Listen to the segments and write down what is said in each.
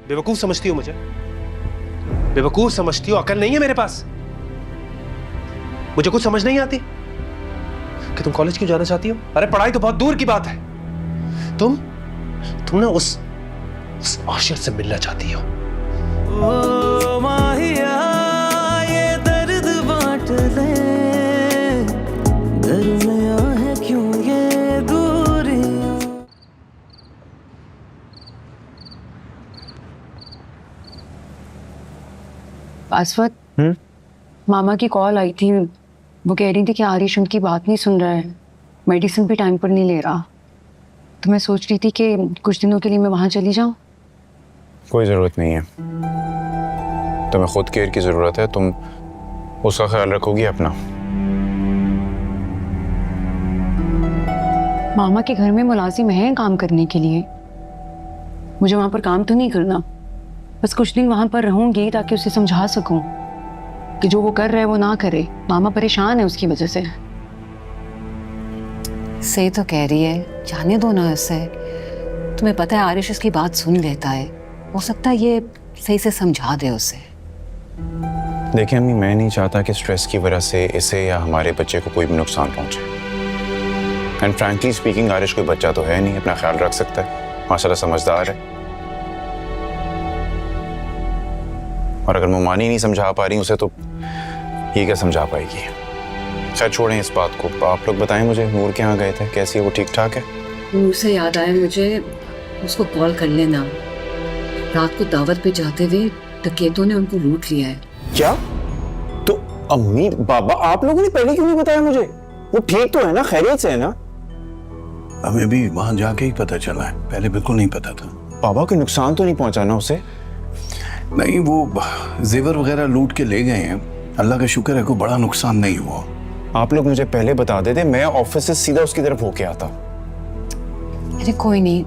बेवकूफ समझती हो मुझे? बेवकूफ समझती हो? अकल नहीं है मेरे पास? मुझे कुछ समझ नहीं आती कि तुम कॉलेज क्यों जाना चाहती हो? अरे पढ़ाई तो बहुत दूर की बात है। तुम ना उस आशिर से मिलना चाहती हो। ओ माहिया ये दर्द बांट ले, दरमिया है क्यों ये दूरियां। आसफत, मामा की कॉल आई थी। वो कह रही थी कि आरिश उनकी बात नहीं सुन रहा है, मेडिसिन भी टाइम पर नहीं ले रहा। तो मैं सोच रही थी कि कुछ दिनों के लिए मैं वहां चली जाऊं। कोई ज़रूरत नहीं है, तुम्हें खुद केयर की ज़रूरत है। तुम उसका ख्याल रखोगी अपना। मामा के घर में मुलाजिम है काम करने के लिए, मुझे वहां पर काम तो नहीं करना। बस कुछ दिन वहां पर रहूंगी ताकि उसे समझा सकूं कि जो वो कर रहा है वो ना करे। मामा परेशान है उसकी वजह से। सही तो कह रही है, जाने दो ना उसे। तुम्हें पता है आरिश इसकी बात सुन लेता है, हो सकता है ये सही से समझा दे उसे। देखिए अम्मी, मैं नहीं चाहता कि स्ट्रेस की वजह से इसे या हमारे बच्चे को कोई भी नुकसान पहुंचे। एंड फ्रैंकली स्पीकिंग, आरिश कोई बच्चा तो है नहीं, अपना ख्याल रख सकता है, माशाल्लाह समझदार है। और अगर मोमानी नहीं समझा पा रही उसे तो ये क्या समझा पाएगी। खैर छोड़ें इस बात को। आप लोग बताएं मुझे, नूर के यहाँ गए थे, कैसी है वो? ठीक ठाक है? नूर से याद आया मुझे, उसको कॉल कर लेना। रात को दावत पे जाते हुए डकैतों ने उनको लूट लिया है। क्या? तो अम्मी बाबा आप लोगों ने पहले क्यों नहीं बताया मुझे? वो ठीक तो है ना, खैरियत से है ना? हमें भी वहां जाके ही पता चला है, पहले बिल्कुल नहीं पता था। बाबा को नुकसान तो नहीं पहुंचाना उसे? नहीं, वो जेवर वगैरह लूट के ले गए हैं, अल्लाह का शुक्र है कोई बड़ा नुकसान नहीं हुआ। आप लोग मुझे पहले बता देते, मैं ऑफिस से सीधा उसकी तरफ होके आता। अरे कोई नहीं,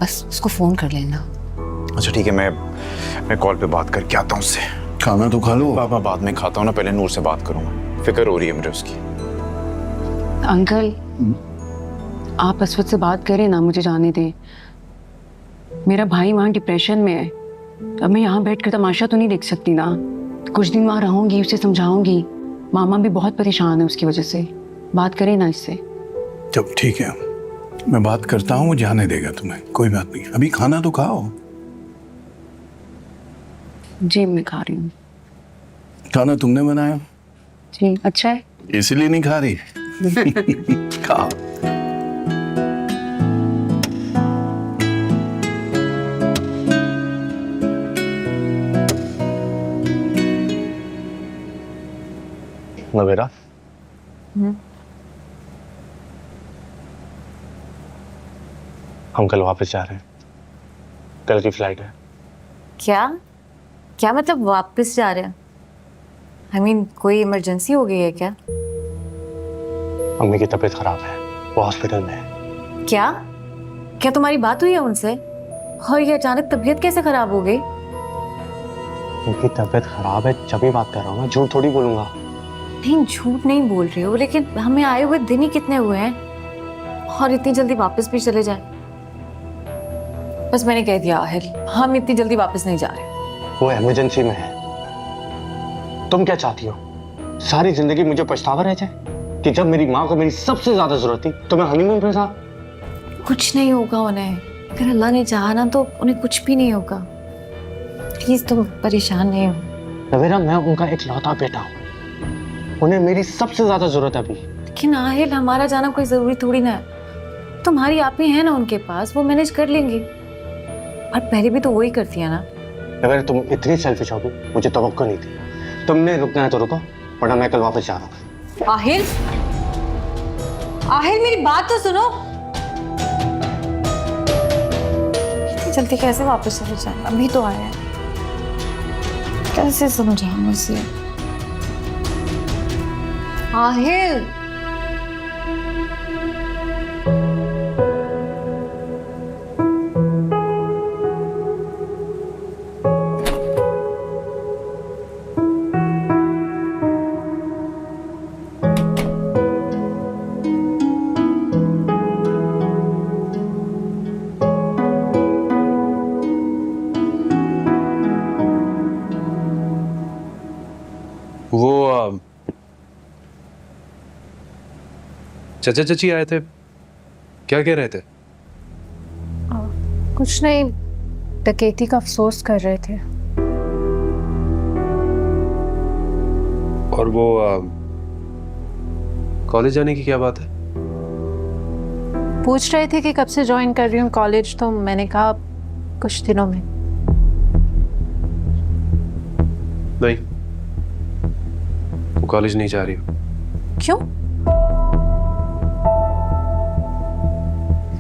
बस उसको फोन कर लेना। अच्छा ठीक है, मैं कॉल पे बात करके आता हूँ उससे। खाना तो खा लो। बाबा बाद में खाता हूँ ना, पहले नूर से बात करूंगा, फिक्र हो रही है मुझे उसकी। अंकल, आप असवद से बात करें ना, मुझे जाने दें। मेरा भाई वहाँ डिप्रेशन में है, अब मैं यहाँ बैठ कर तमाशा तो नहीं देख सकती ना। कुछ दिन वहाँ रहूंगी, उसे समझाऊंगी। मामा भी बहुत परेशान है उसकी वजह से। बात करें ना इससे। जब ठीक है, मैं बात करता हूँ, वो जाने देगा तुम्हें, कोई बात नहीं। अभी खाना तो खाओ। जी मैं खा रही हूँ। खाना तुमने बनाया? जी अच्छा है। इसलिए नहीं खा रही? खाओ। नवेरा, हम कल वापस जा रहे हैं, कल की फ्लाइट है। क्या क्या मतलब वापस जा रहे हैं? I mean, कोई इमरजेंसी हो गई है क्या? अम्मी की तबीयत खराब है, वो हॉस्पिटल में है। क्या क्या तुम्हारी बात हुई है उनसे? और ये अचानक तबीयत कैसे खराब हो गई? उनकी तबीयत खराब है जब भी बात कर रहा हूँ, मैं झूठ थोड़ी बोलूंगा। नहीं, झूठ नहीं बोल रही हो, लेकिन हमें आए हुए दिन ही कितने हुए हैं और इतनी जल्दी वापस भी चले जाए। बस मैंने कह दिया आहिल, हम इतनी जल्दी वापस नहीं जा रहे। वो इमरजेंसी में है। तुम क्या चाहती हो? सारी जिंदगी मुझे पछतावा रह जाए कि जब मेरी माँ को मेरी सबसे ज्यादा जरूरत थी तो मैं हनीमून पे था। कुछ नहीं होगा उन्हें, अगर अल्लाह ने चाहा ना तो उन्हें कुछ भी नहीं होगा। प्लीज तुम परेशान नहीं हो। नवेरा, मैं उनका एक लौता बेटा हूँ, उन्हें मेरी सबसे ज्यादा जरूरत है अभी। लेकिन आहिल, हमारा जाना कोई जरूरी थोड़ी ना है। तुम्हारी आप ही है ना उनके पास, वो मैनेज कर लेंगे। और पहले भी तो वही करती है ना। अगर तुम इतनी सेल्फिश होगी, मुझे तवक्को नहीं थी। तुमने रुकना है तो रुको, वरना मैं कल वापस जा रहा हूँ। आहिल, आहिल मेरी बात तो सुनो। इतनी जल्दी कैसे वापस चले जाए? अभी तो आया है, कैसे समझाऊं उसे? आहिल, चाचा चाची आए थे, क्या कह रहे थे? कुछ नहीं, डकैती का अफसोस कर रहे थे। और वो कॉलेज जाने की क्या बात है? पूछ रहे थे कि कब से ज्वाइन कर रही हूँ कॉलेज, तो मैंने कहा कुछ दिनों में। नहीं, वो कॉलेज नहीं जा रही हो। क्यों?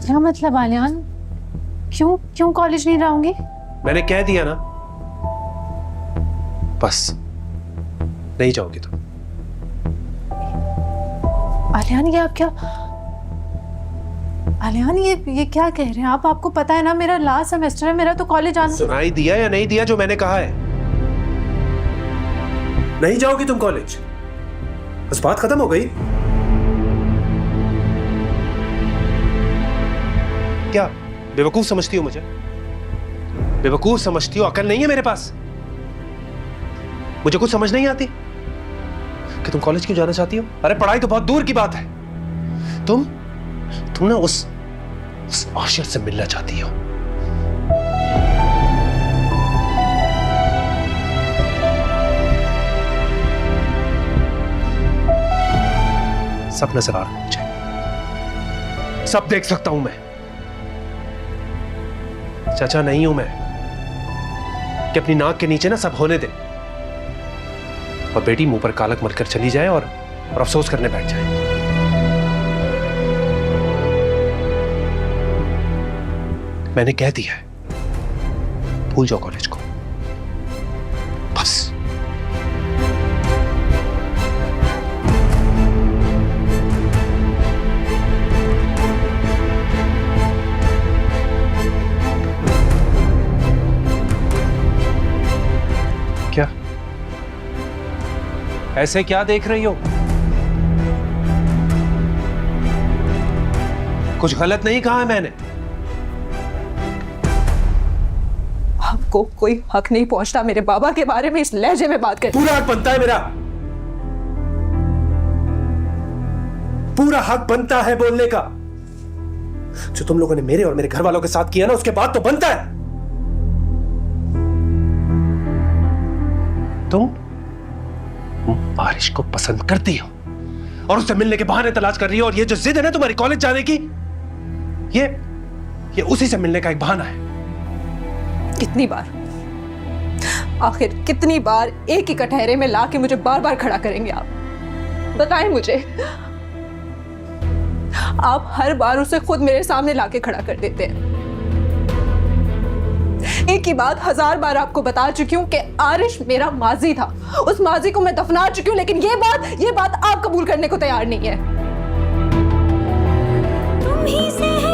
क्या मतलब आलियान? क्यों क्यों कॉलेज नहीं जाऊंगी? मैंने कह दिया ना, बस नहीं जाओगी तुम। आलियान ये आप क्या, आलियान ये क्या कह रहे हैं आप? आपको पता है ना मेरा लास्ट सेमेस्टर है, मेरा तो कॉलेज आना। सुनाई दिया या नहीं दिया जो मैंने कहा है? नहीं जाओगी तुम कॉलेज, बस बात खत्म हो गई। क्या बेवकूफ समझती हो मुझे? बेवकूफ समझती हो? अकल नहीं है मेरे पास? मुझे कुछ समझ नहीं आती कि तुम कॉलेज क्यों जाना चाहती हो? अरे पढ़ाई तो बहुत दूर की बात है। तुम ना उस आशिर से मिलना चाहती हो। सब नजर आ रहा है मुझे, सब देख सकता हूं मैं। चाचा नहीं हूं मैं कि अपनी नाक के नीचे ना सब होने दे और बेटी मुंह पर कालक मलकर चली जाए और अफसोस करने बैठ जाए। मैंने कह दिया है, भूल जाओ कॉलेज को, बस। क्या ऐसे क्या देख रही हो? कुछ गलत नहीं कहा है मैंने? आपको कोई हक नहीं पहुंचता मेरे बाबा के बारे में इस लहजे में बात करने। पूरा हक बनता है मेरा, पूरा हक बनता है बोलने का। जो तुम लोगों ने मेरे और मेरे घर वालों के साथ किया ना, उसके बाद तो बनता है। तुम बारिश को पसंद करती हो और उससे मिलने के बहाने तलाश कर रही हो, और ये जो जिद है ना तुम्हारी कॉलेज जाने की, ये उसी से मिलने का एक बहाना है। कितनी बार, आखिर कितनी बार एक ही कटहरे में लाके मुझे बार बार खड़ा करेंगे आप? बताएं मुझे। आप हर बार उसे खुद मेरे सामने लाके खड़ा कर देते हैं। एक ही बात 1000 बार आपको बता चुकी हूं कि आरिश मेरा माजी था, उस माजी को मैं दफना चुकी हूं, लेकिन ये बात आप कबूल करने को तैयार नहीं है। तुम ही से है